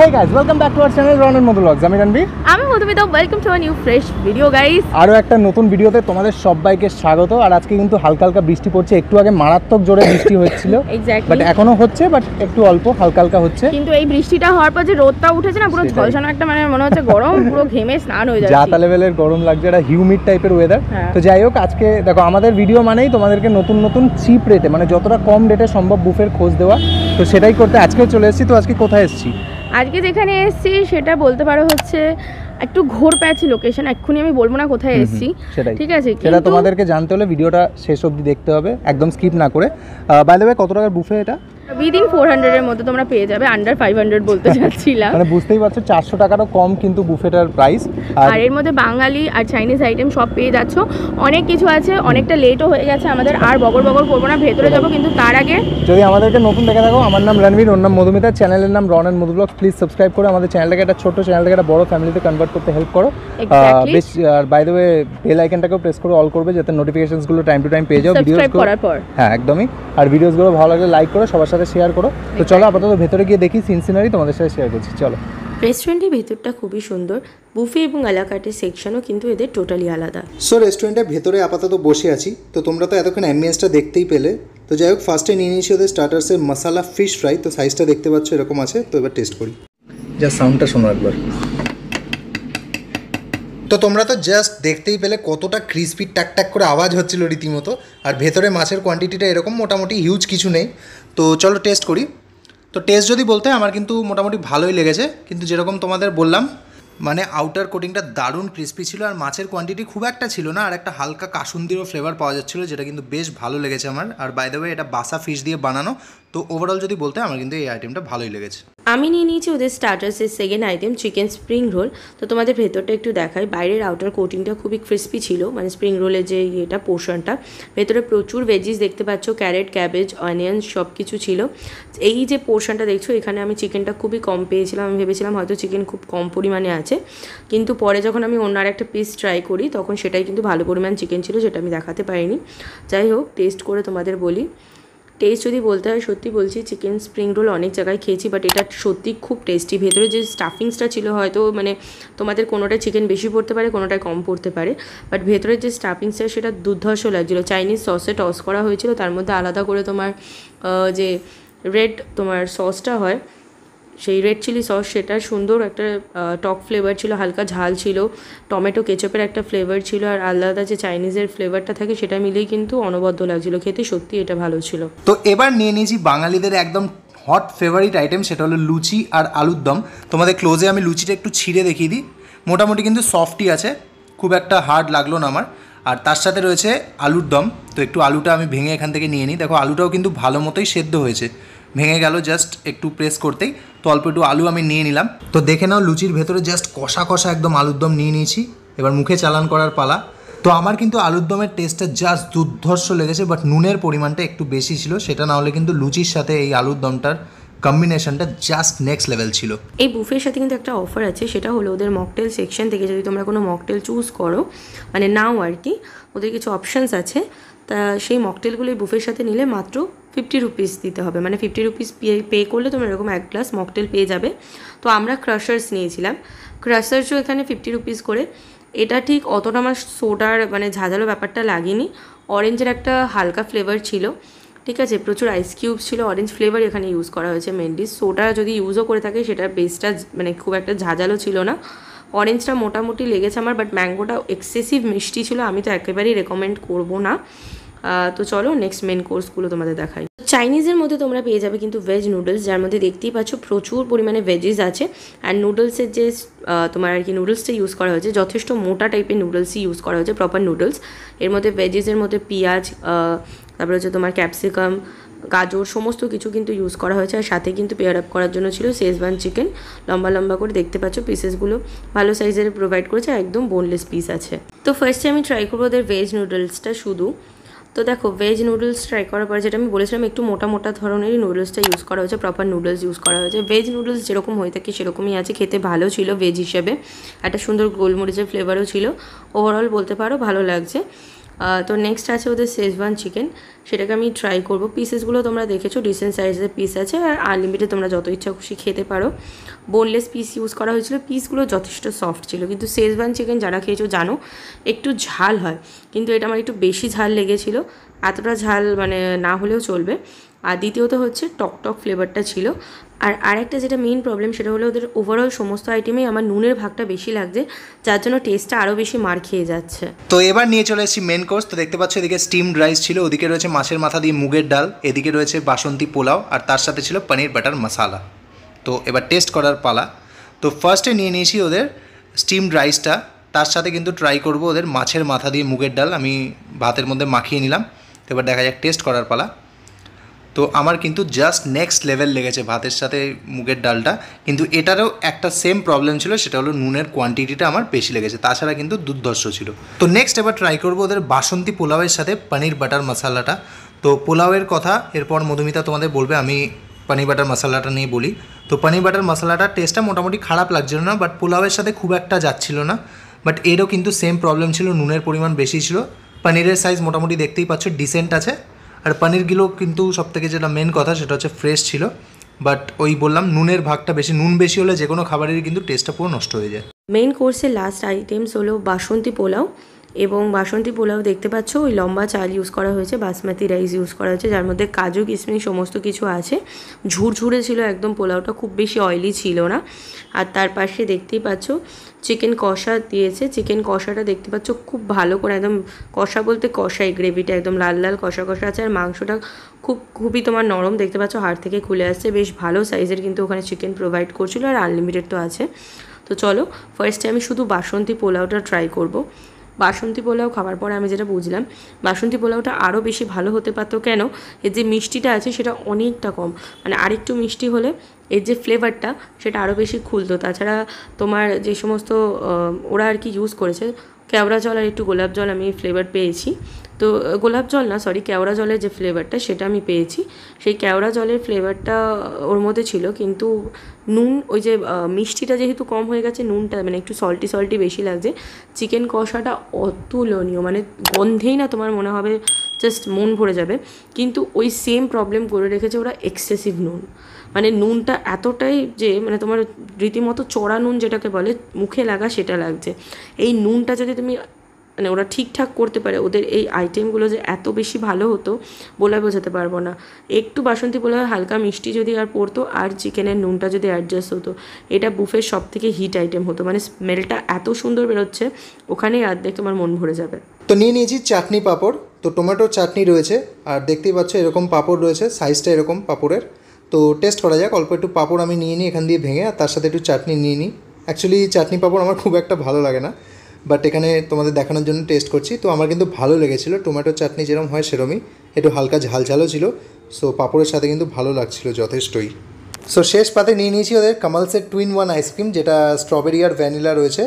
Hey guys, welcome back to our channel Ron and Madhu Vlogs. আমি রণবীর, আমি Madhumita. Welcome to a new fresh video guys. আরো একটা নতুন ভিডিওতে তোমাদের সবাইকে স্বাগত। আর আজকে কিন্তু হালকা হালকা বৃষ্টি পড়ছে, একটু আগে মারাত্মক জোরে বৃষ্টি হচ্ছিল বাট এখনো হচ্ছে, বাট একটু অল্প হালকা হালকা হচ্ছে। কিন্তু এই বৃষ্টিটা হওয়ার পর যে রোদটা উঠেছে না, পুরো ঝলসানো একটা, মানে মনে হচ্ছে গরম, পুরো ঘেমে স্নান হয়ে যাচ্ছে, জাতা লেভেলের গরম লাগছে, একটা হিউমিড টাইপের ওয়েদার। তো যাই হোক, আজকে দেখো আমাদের ভিডিও মানেই তোমাদেরকে নতুন নতুন চিপ রেটে, মানে যতটা কম রেটে সম্ভব বুফের খোঁজ দেওয়া। তো সেটাই করতে আজকেও চলে এসেছি। তো আজকে কোথায় এসেছি? আজকে যেখানে এসেছি সেটা বলতে পারো হচ্ছে একটু ঘোর প্যাচি লোকেশন। এক্ষুনি আমি বলবো না কোথায় এসেছি, ঠিক আছে? সেটা তোমাদেরকে জানতে হলে ভিডিওটা শেষ অবধি দেখতে হবে, একদম স্কিপ না করে। বাই দ্য ওয়ে, কত টাকার বুফে এটা? উইদিন 400 এর মধ্যে তোমরা পেয়ে যাবে, আন্ডার 500 বলতে চাচ্ছিলাম। মানে বুঝতেই পারছো 400 টাকারও কম কিন্তু বুফেটার প্রাইস। আর এর মধ্যে বাঙালি আর চাইনিজ আইটেম সব পেয়ে যাচ্ছ। অনেক কিছু আছে, অনেকটা লেটও হয়ে গেছে আমাদের, আর বগর বগর করবো না, ভেতরে যাবো। কিন্তু তার আগে যদি আমাদেরকে নতুন দেখে থাকো, আমার নাম রণবীর, ওর নাম মধুমিতা, চ্যানেলের নাম Ron and Madhu vlogs. Please subscribe করে আমাদের চ্যানেলটাকে, একটা ছোট চ্যানেলটাকে একটা বড় ফ্যামিলিতে কনভার্ট করতে হেল্প করো। বেশ, আর বাই দ্য ওয়ে বেল আইকনটাকেও প্রেস করে অল করবে, যাতে নোটিফিকেশনসগুলো টাইম টু টাইম পেয়ে যাও ভিডিওস করার পর। হ্যাঁ, একদমই। আর ভিডিওসগুলো ভালো লাগলে লাইক করো, সবার সাথে শেয়ার করো। তো চলো আপাতত ভেতরে গিয়ে দেখি, সিনসিনারি তোমাদের সাথে শেয়ার করছি। চলো। রেস্টুরেন্টের ভেতরটা খুবই সুন্দর, বুফে এবং আলাকার্টের সেকশনও কিন্তু এদের টোটালি আলাদা। সো রেস্টুরেন্টের ভেতরে আপাতত বসে আছি। তো তোমরা তো এতক্ষণ অ্যাম্বিয়েন্সটা দেখতেই পেলে। তো যাই হোক, ফার্স্টে নিয়ে নিয়েছি ওদের স্টার্টার্সের মশালা ফিশ ফ্রাই। তো সাইজটা দেখতে পাচ্ছ এরকম আছে। তো এবার টেস্ট করি। যা সাউন্ডটা শোনো একবার। তো তোমরা তো জাস্ট দেখতেই পেলে কতটা ক্রিস্পি টাক টাক করে আওয়াজ হচ্ছিল রীতিমতো। আর ভেতরে মাছের কোয়ান্টিটিটা এরকম, মোটামুটি হিউজ কিছু নেই। তো চলো টেস্ট করি। তো টেস্ট যদি বলতে আমার কিন্তু মোটামুটি ভালোই লেগেছে, কিন্তু যেরকম তোমাদের বললাম, মানে আউটার কোটিংটা দারুণ ক্রিস্পি ছিল, আর মাছের কোয়ান্টিটি খুব একটা ছিল না, আর একটা হালকা কাসুন্দিরও ফ্লেভার পাওয়া যাচ্ছিলো, যেটা কিন্তু বেশ ভালো লেগেছে আমার। আর বাই দ্য ওয়ে এটা বাসা ফিশ দিয়ে বানানো। তো ওভারঅল যদি বলতে আমার কিন্তু এই আইটেমটা ভালোই লেগেছে। আমি নিয়ে নিয়েছি ওদের স্টার্টার্সের second item, chicken spring roll. তো তোমাদের ভেতরটা একটু দেখাই। বাইরের আউটার কোটিংটা খুবই ক্রিস্পি ছিল, মানে স্প্রিং রোলের যে ইয়েটা পোর্শনটা। ভেতরে প্রচুর ভেজিস দেখতে পাচ্ছ, ক্যারেট, ক্যাবেজ, অনিয়ন সব কিছু ছিল। এই যে পোর্শনটা দেখছো, এখানে আমি চিকেনটা খুবই কম পেয়েছিলাম। আমি ভেবেছিলাম হয়তো চিকেন খুব কম পরিমাণে আছে, কিন্তু পরে যখন আমি অন্য একটা পিস ট্রাই করি, তখন সেটাই কিন্তু ভালো পরিমাণ চিকেন ছিল, যেটা আমি দেখাতে পারিনি। যাই হোক, টেস্ট করে তোমাদের বলি। টেস্ট যদি বলতে হয়, সত্যি বলছি, চিকেন স্প্রিং রোল অনেক জায়গায় খেয়েছি, বাট এটা সত্যি খুব টেস্টি। ভেতরে যে স্টাফিংসটা ছিল, হয়তো মানে তোমাদের কোনোটায় চিকেন বেশি পড়তে পারে, কোনোটায় কম পড়তে পারে, বাট ভেতরের যে স্টাফিংসটা সেটা দুর্ধর্ষ লাগছিলো। চাইনিজ সসে টস করা হয়েছিল, তার মধ্যে আলাদা করে তোমার যে রেড তোমার সসটা হয়, সেই রেড চিলি সস, সেটা সুন্দর একটা টক ফ্লেভার ছিল, হালকা ঝাল ছিল, টমেটো কেচাপের একটা ফ্লেভার ছিল, আর আলাদা যে চাইনিজের ফ্লেভারটা থাকে সেটা মিলেই কিন্তু অনবদ্য লাগছিল খেতে। সত্যি এটা ভালো ছিল। তো এবার নিয়ে নিয়েছি বাঙালিদের একদম হট ফেভারিট আইটেম, সেটা হলো লুচি আর আলুর দম। তোমাদের ক্লোজে আমি লুচিটা একটু ছিঁড়ে দেখিয়ে দিই। মোটামুটি কিন্তু সফটই আছে, খুব একটা হার্ড লাগলো না আমার। আর তার সাথে রয়েছে আলুর দম। তো একটু আলুটা আমি ভেঙে এখান থেকে নিয়ে নিই। দেখো আলুটাও কিন্তু ভালো মতোই সেদ্ধ হয়েছে, ভেঙে গেল জাস্ট একটু প্রেস করতেই। তো অল্প একটু আলু আমি নিয়ে নিলাম। তো দেখে নাও, লুচির ভেতরে জাস্ট কষা কষা একদম আলুর দম নিয়ে নিয়েছি। এবার মুখে চালান করার পালা। তো আমার কিন্তু আলুর দমের টেস্টটা জাস্ট দুর্ধর্ষ লেগেছে, বাট নুনের পরিমাণটা একটু বেশি ছিল। সেটা না হলে কিন্তু লুচির সাথে এই আলুর দমটার কম্বিনেশনটা জাস্ট নেক্সট লেভেল ছিল। এই বুফের সাথে কিন্তু একটা অফার আছে, সেটা হলো ওদের মকটেল সেকশন থেকে যদি তোমরা কোনো মকটেল চুজ করো, মানে নাও আর কি, ওদের কিছু অপশানস আছে। তা সেই মকটেলগুলো এই বুফের সাথে নিলে মাত্র 50 রুপিস দিতে হবে, মানে 50 রুপিস পে করলে তোমরা এরকম এক গ্লাস মকটেল পেয়ে যাবে। তো আমরা ক্রাশার্স নিয়েছিলাম, ক্রাশার্সও এখানে 50 রুপিস করে। এটা ঠিক অতটা আমার সোডার মানে ঝাঁঝালো ব্যাপারটা লাগেনি। অরেঞ্জের একটা হালকা ফ্লেভার ছিল, ঠিক আছে, প্রচুর আইস কিউবস ছিল, অরেঞ্জ ফ্লেভার এখানে ইউজ করা হয়েছে মেনলি। সোডা যদি ইউজও করে থাকে, সেটার বেসটা মানে খুব একটা ঝাঁঝালো ছিল না। অরেঞ্জটা মোটামুটি লেগেছে আমার, বাট ম্যাঙ্গোটা এক্সেসিভ মিষ্টি ছিল, আমি তো একেবারেই রেকমেন্ড করবো না। তো চলো নেক্সট মেন কোর্সগুলো তোমাদের দেখাই। চাইনিজের মধ্যে তোমরা পেয়ে যাবে কিন্তু ভেজ নুডলস, যার মধ্যে দেখতেই পাচ্ছ প্রচুর পরিমাণে ভেজিস আছে। আর নুডলসের যে তোমার আর কি নুডলসটা ইউজ করা হয়েছে, যথেষ্ট মোটা টাইপের নুডলসই ইউজ করা হয়েছে, প্রপার নুডলস। এর মধ্যে ভেজিসের মধ্যে পেঁয়াজ, তারপরে হচ্ছে তোমার ক্যাপসিকাম, গাজর, সমস্ত কিছু কিন্তু ইউজ করা হয়েছে। আর সাথে কিন্তু পেয়ার আপ করার জন্য ছিল শেজওয়ান চিকেন, লম্বা লম্বা করে দেখতে পাচ্ছ পিসেসগুলো ভালো সাইজের প্রোভাইড করেছে, একদম বোনলেস পিস আছে। তো ফার্স্টে আমি ট্রাই করবো ওদের ভেজ নুডলসটা শুধু। তো দেখো, ভেজ নুডলস ট্রাই করার পর যেটা আমি বলেছিলাম, একটু মোটা মোটা ধরনেরই নুডলসটা ইউজ করা হয়েছে, প্রপার নুডলস ইউজ করা হয়েছে। ভেজ নুডলস যেরকম হয়ে থাকে সেরকমই আছে, খেতে ভালো ছিল ভেজ হিসেবে, একটা সুন্দর গোলমরিচের ফ্লেভারও ছিল। ওভারঅল বলতে পারো ভালো লাগছে। তো নেক্সট আছে ওদের শেজওয়ান চিকেন, সেটাকে আমি ট্রাই করব। পিসেসগুলো তোমরা দেখেছো ডিসেন্ট সাইজের পিস আছে, আর আনলিমিটেড তোমরা যত ইচ্ছা খুশি খেতে পারো। বোনলেস পিস ইউজ করা হয়েছিল, পিসগুলো যথেষ্ট সফট ছিল। কিন্তু শেজওয়ান চিকেন যারা খেয়েছো জানো একটু ঝাল হয়, কিন্তু এটা আমার একটু বেশি ঝাল লেগেছিল। এতটা ঝাল মানে না হলেও চলবে। আর দ্বিতীয়ত হচ্ছে টক ফ্লেভারটা ছিল। আর আরেকটা যেটা মেইন প্রবলেম সেটা হলো ওদের ওভারঅল সমস্ত আইটেমেই আমার নুনের ভাগটা বেশি লাগছে, যার জন্য টেস্টটা আরও বেশি মার খেয়ে যাচ্ছে। তো এবার নিয়ে চলে এসেছি মেন কোর্স। তো দেখতে পাচ্ছ এদিকে স্টিমড রাইস ছিল, ওদিকে রয়েছে মাছের মাথা দিয়ে মুগের ডাল, এদিকে রয়েছে বাসন্তী পোলাও, আর তার সাথে ছিল পনির বাটার মশালা। তো এবার টেস্ট করার পালা। তো ফার্স্টে নিয়ে নিয়েছি ওদের স্টিমড রাইসটা, তার সাথে কিন্তু ট্রাই করব ওদের মাছের মাথা দিয়ে মুগের ডাল। আমি ভাতের মধ্যে মাখিয়ে নিলাম। তো এবার দেখা যাক টেস্ট করার পালা। তো আমার কিন্তু জাস্ট নেক্সট লেভেল লেগেছে ভাতের সাথে মুগের ডালটা। কিন্তু এটারও একটা সেম প্রবলেম ছিল, সেটা হলো নুনের কোয়ান্টিটিটা আমার বেশি লেগেছে, তাছাড়া কিন্তু দুর্ধর্ষ ছিল। তো নেক্সট এবার ট্রাই করবো ওদের বাসন্তী পোলাওয়ের সাথে পনির বাটার মশালাটা। তো পোলাওয়ের কথা এরপর মধুমিতা তোমাদের বলবে, আমি পনির বাটার মশালাটা নিয়ে বলি। তো পনির বাটার মশালাটার টেস্টটা মোটামুটি খারাপ লাগছিল না, বাট পোলাওয়ের সাথে খুব একটা যাচ্ছিল না। বাট এরও কিন্তু সেম প্রবলেম ছিল, নুনের পরিমাণ বেশি ছিল। পনিরের সাইজ মোটামুটি দেখতেই পাচ্ছ ডিসেন্ট আছে, আর পনিরগুলো কিন্তু সবথেকে যেটা মেন কথা সেটা হচ্ছে ফ্রেশ ছিল। বাট ওই বললাম নুনের ভাগটা বেশি, নুন বেশি হলে যে কোনো খাবারেরই কিন্তু টেস্টটা পুরো নষ্ট হয়ে যায়। মেইন কোর্সের লাস্ট আইটেমস হলো বাসন্তী পোলাও, এবং বাসন্তী পোলাও দেখতে পাচ্ছ ওই লম্বা চাল ইউজ করা হয়েছে, বাসমতি রাইস ইউজ করা হয়েছে, যার মধ্যে কাজু কিশমিশ সমস্ত কিছু আছে। ঝুরঝুরে ছিল একদম পোলাওটা, খুব বেশি অয়েলি ছিল না। আর তার পাশে দেখতেই পাচ্ছ চিকেন কষা দিয়েছে। চিকেন কষাটা দেখতে পাচ্ছ খুব ভালো করে একদম কষা বলতে কষাই, গ্রেভিটা একদম লাল লাল কষা কষা আছে। আর মাংসটা খুবই তোমার নরম, দেখতে পাচ্ছ হাড় থেকে খুলে আসছে, বেশ ভালো সাইজের কিন্তু ওখানে চিকেন প্রোভাইড করছিল, আর আনলিমিটেড তো আছে। তো চলো ফার্স্টে আমি শুধু বাসন্তী পোলাওটা ট্রাই করব। বাসন্তী পোলাও খাওয়ার পরে আমি যেটা বুঝলাম, বাসন্তী পোলাওটা আরও বেশি ভালো হতে পারতো। কেন? এর যে মিষ্টিটা আছে সেটা অনেকটা কম, মানে আরেকটু মিষ্টি হলে এর যে ফ্লেভারটা সেটা আরও বেশি খুলতো। তাছাড়া তোমার যে সমস্ত ওরা আর কি ইউজ করেছে, কেওড়া জল আর একটু গোলাপ জল আমি ফ্লেভার পেয়েছি। তো গোলাপ জল না, সরি, কেওড়া জলের যে ফ্লেভারটা সেটা আমি পেয়েছি। সেই কেওড়া জলের ফ্লেভারটা ওর মধ্যে ছিল, কিন্তু নুন ওই যে মিষ্টিটা যেহেতু কম হয়ে গেছে, নুনটা মানে একটু সল্টি বেশি লাগছে। চিকেন কষাটা অতুলনীয়, মানে গন্ধেই না তোমার মনে হবে জাস্ট মন ভরে যাবে। কিন্তু ওই সেম প্রবলেম করে রেখেছে ওরা, এক্সেসিভ নুন। মানে নুনটা এতটাই যে মানে তোমার রীতিমতো চড়া নুন যেটাকে বলে, মুখে লাগা সেটা লাগছে। এই নুনটা যদি তুমি মানে ওরা ঠিকঠাক করতে পারে, ওদের এই আইটেমগুলো যে এত বেশি ভালো হতো বলে বোঝাতে পারবো না। একটু বাসন্তী পোলাও হালকা মিষ্টি যদি আর পড়তো, আর চিকেনের নুনটা যদি অ্যাডজাস্ট হতো, এটা বুফের সব থেকে হিট আইটেম হতো। মানে স্মেলটা এত সুন্দর বেরোচ্ছে, ওখানেই অর্ধেক তোমার মন ভরে যাবে। তো নিয়ে নিয়েছি চাটনি পাঁপড়। তো টমেটোর চাটনি রয়েছে, আর দেখতেই পাচ্ছ এরকম পাঁপড় রয়েছে, সাইজটা এরকম পাঁপড়ের। তো টেস্ট করা যাক। অল্প একটু পাঁপড় আমি নিয়ে নিই এখান দিয়ে ভেঙে, আর তার সাথে একটু চাটনি নিয়ে নিই। অ্যাকচুয়ালি চাটনি পাঁপড় আমার খুব একটা ভালো লাগে না, বাট এখানে তোমাদের দেখানোর জন্য টেস্ট করছি। তো আমার কিন্তু ভালো লেগেছিলো, টমেটোর চাটনি যেরকম হয় সেরকমই, একটু হালকা ঝালঝালও ছিল। সো পাঁপড়ের সাথে কিন্তু ভালো লাগছিল যথেষ্টই। সো শেষ পাতে নিয়ে নিয়েছি ওদের কামালসের টুইন ওয়ান আইসক্রিম, যেটা স্ট্রবেরি আর ভ্যানিলা রয়েছে।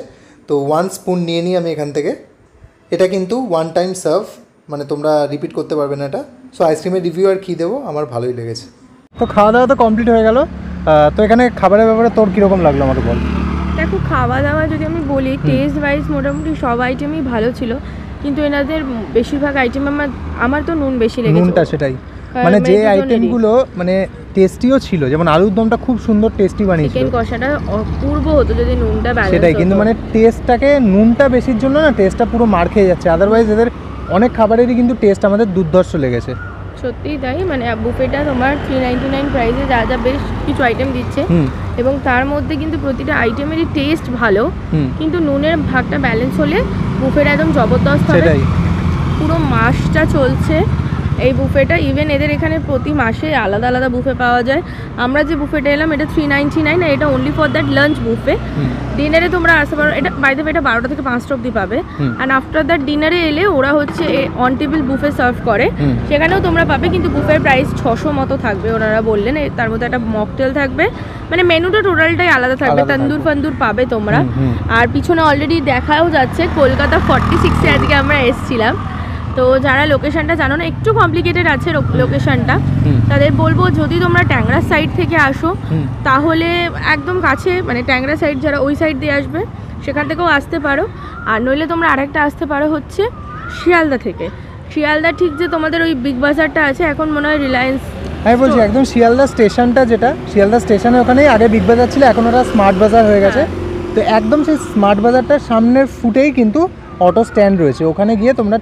তো 1 স্পুন নিয়ে নিই আমি এখান থেকে। এটা কিন্তু 1 টাইম সার্ভ, মানে তোমরা রিপিট করতে পারবে না এটা। সো আইসক্রিমের রিভিউ আর কী দেবো, আমার ভালোই লেগেছে। তো খাওয়া দাওয়া তো কমপ্লিট হয়ে গেল। তো এখানে খাবারের ব্যাপারে তোর কীরকম লাগলো আমাকে বল। দেখো, খাওয়া দাওয়া যদি আমি বলি, টেস্ট ওয়াইজ মোটামুটি সব আইটেমই ভালো ছিল, কিন্তু এনাদের বেশিরভাগ আইটেম আমার তো নুন বেশি লেগেছে। নুনটা সেটাই, মানে যে আইটেমগুলো মানে টেস্টিও ছিল, যেমন আলুর দমটা খুব সুন্দর টেস্টি বানিয়েছিল, চিকেন কষাটা অপূর্ব হতো যদি নুনটা ব্যালেন্স হতো। সেটাই, কিন্তু মানে টেস্টটাকে নুনটা বেশির জন্য না টেস্টটা পুরো মার খেয়ে যাচ্ছে। আদারওয়াইজ এদের অনেক খাবারেরই কিন্তু টেস্ট আমাদের দুর্ধর্ষ লেগেছে। সত্যিই তাই, মানে বুফেটা তোমার 399 প্রাইসে যা যা বেশ কিছু আইটেম দিচ্ছে, এবং তার মধ্যে কিন্তু প্রতিটা আইটেমেরই টেস্ট ভালো, কিন্তু নুনের ভাগটা ব্যালেন্স হলে বুফেটা একদম জবরদস্ত হবে। পুরো মাসটা চলছে এই বুফেটা। ইভেন এদের এখানে প্রতি মাসে আলাদা আলাদা বুফে পাওয়া যায়। আমরা যে বুফেটা এলাম এটা 399, আর এটা only for that lunch buffet. ডিনারে তোমরা আসতে পারো, এটা বাই দ্য ওয়ে এটা 12টা থেকে 5টা অবধি পাবে। অ্যান্ড আফটার দ্যাট ডিনারে এলে ওরা হচ্ছে অন টেবিল বুফে সার্ভ করে, সেখানেও তোমরা পাবে, কিন্তু বুফের প্রাইস 600 মতো থাকবে ওনারা বললেন। তার মধ্যে একটা মকটেল থাকবে, মানে মেনুটা টোটালটাই আলাদা থাকবে। তন্দুর ফান্দুর পাবে তোমরা। আর পিছনে অলরেডি দেখাও যাচ্ছে কলকাতা 46-এ আজকে আমরা এসেছিলাম। তো যারা লোকেশনটা জানো না, একটু কমপ্লিকেটেড আছে লোকেশনটা, তাদের বলবো যদি তোমরা ট্যাংরা সাইড থেকে আসো তাহলে একদম কাছে, মানে ট্যাংরা সাইড যারা ওই সাইড দিয়ে আসবে সেখান থেকেও আসতে পারো। আর নইলে তোমরা আরেকটা আসতে পারো হচ্ছে শিয়ালদা থেকে। শিয়ালদা ঠিক যে তোমাদের ওই বিগ বাজারটা আছে, এখন মনে হয় রিলায়েন্স। আমি বলছি একদম শিয়ালদা স্টেশনটা, যেটা শিয়ালদা স্টেশনে ওখানেই আগে বিগ বাজার ছিল, এখন ওরা স্মার্ট বাজার হয়ে গেছে। তো একদম সেই স্মার্ট বাজারটার সামনের ফুটেই কিন্তু অটো স্ট্যান্ড রয়েছে। ওখানে গিয়ে তোমরা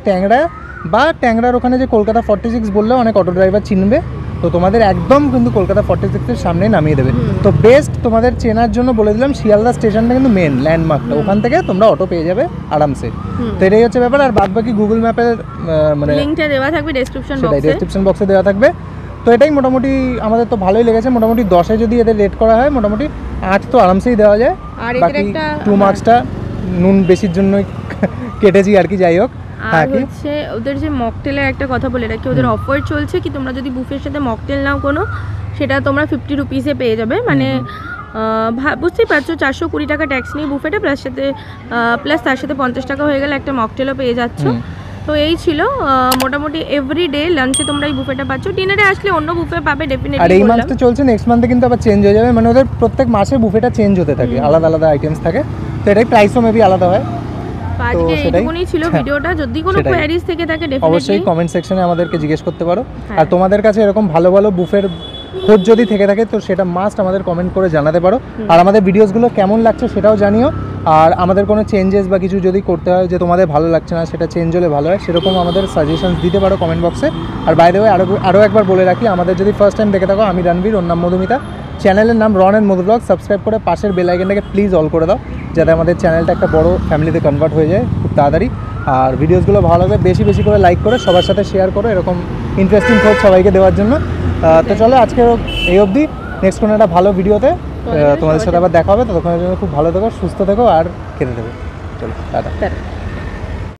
ট্যাংরার ওখানে যে কলকাতা 46 বললেও অনেক অটো ড্রাইভার চিনবে, তো তোমাদের একদম কিন্তু কলকাতা 46-এর সামনেই নামিয়ে দেবে। তো বেস্ট তোমাদের চেনার জন্য বলে দিলাম, শিয়ালদা স্টেশনটা কিন্তু মেন ল্যান্ডমার্কটা, ওখান থেকে তোমরা অটো পেয়ে যাবে আরামসে। তো এটাই হচ্ছে ব্যাপার। আর বাদ বাকি গুগল ম্যাপের মানে লিংকটা দেওয়া থাকবে ডেসক্রিপশন সেটাই বক্সে। ডেসক্রিপশন বক্সে দেওয়া থাকবে। তো এটাই মোটামুটি আমাদের তো ভালোই লেগেছে। মোটামুটি 10-এ যদি এদের রেট করা হয়, মোটামুটি 8 তো আরামসেই দেওয়া যায়। আর এদের বাকি একটা 2 মার্কসটা নুন বেশির জন্যই কেটেছি আর কি, যাই হোক। আর হচ্ছে ওদের যে মকটেলের একটা কথা বলে রাখি, ওদের অফার চলছে কি তোমরা যদি বুফের সাথে মকটেল নাও কোনো, সেটা তোমরা 50 রুপিসে পেয়ে যাবে। মানে বুঝতেই পারছো 420 টাকা ট্যাক্স নিয়ে বুফেটা, প্লাস তার সাথে 50 টাকা হয়ে গেলে একটা মকটেলও পেয়ে যাচ্ছ। তো এই ছিল মোটামুটি এভরিডে লাঞ্চে তোমরা এই বুফেটা পাচ্ছ। ডিনারে আসলে অন্য বুফে পাবে ডেফিনেটলি। আর এই মাসটা চলছে, নেক্সট মান্থে কিন্তু আবার চেঞ্জ হয়ে যাবে। মানে ওদের প্রত্যেক মাসে বুফেটা চেঞ্জ হতে থাকে, আলাদা আলাদা আইটেমস থাকে। তো এটাই প্রাইসও মেবি আলাদা হয়। আজকে এইটুকুনি ছিল ভিডিওটা। যদি কোনো কোয়ারিজ থেকে থাকে ডেফিনেটলি অবশ্যই কমেন্ট সেকশনে আমাদেরকে জিজ্ঞেস করতে পারো। আর তোমাদের কাছে এরকম ভালো ভালো বুফের খোঁজ যদি থেকে থাকে, তো সেটা মাস্ট আমাদের কমেন্ট করে জানাতে পারো। আর আমাদের ভিডিওসগুলো কেমন লাগছে সেটাও জানিও। আর আমাদের কোনো চেঞ্জেস বা কিছু যদি করতে হয়, যে তোমাদের ভালো লাগছে না সেটা চেঞ্জ হলে ভালো হয়, সেরকম আমাদের সাজেশনস দিতে পারো কমেন্ট বক্সে। আর বাই দ্য ওয়ে আরও একবার বলে রাখি, আমাদের যদি ফার্স্ট টাইম দেখে থাকো, আমি রণবীর, ওর নাম মধুমিতা, চ্যানেলের নাম রন অ্যান্ড মধু ব্লগ। সাবস্ক্রাইব করে পাশের বেল আইকনটাকে প্লিজ অল করে দাও, যাতে আমাদের চ্যানেলটা একটা বড় ফ্যামিলিতে কনভার্ট হয়ে যায় খুব তাড়াতাড়ি। আর ভিডিওসগুলো ভালো লাগবে বেশি বেশি করে লাইক করে সবার সাথে শেয়ার করো, এরকম ইন্টারেস্টিং খোঁজ সবাইকে দেওয়ার জন্য। তো চলো আজকের এই অবধি, নেক্সট কোনো একটা ভালো ভিডিওতে তোমাদের সাথে আবার দেখা হবে। ততক্ষণের জন্য খুব ভালো থেকো, সুস্থ থেকো আর খেতে থেকো। চলো টাটা।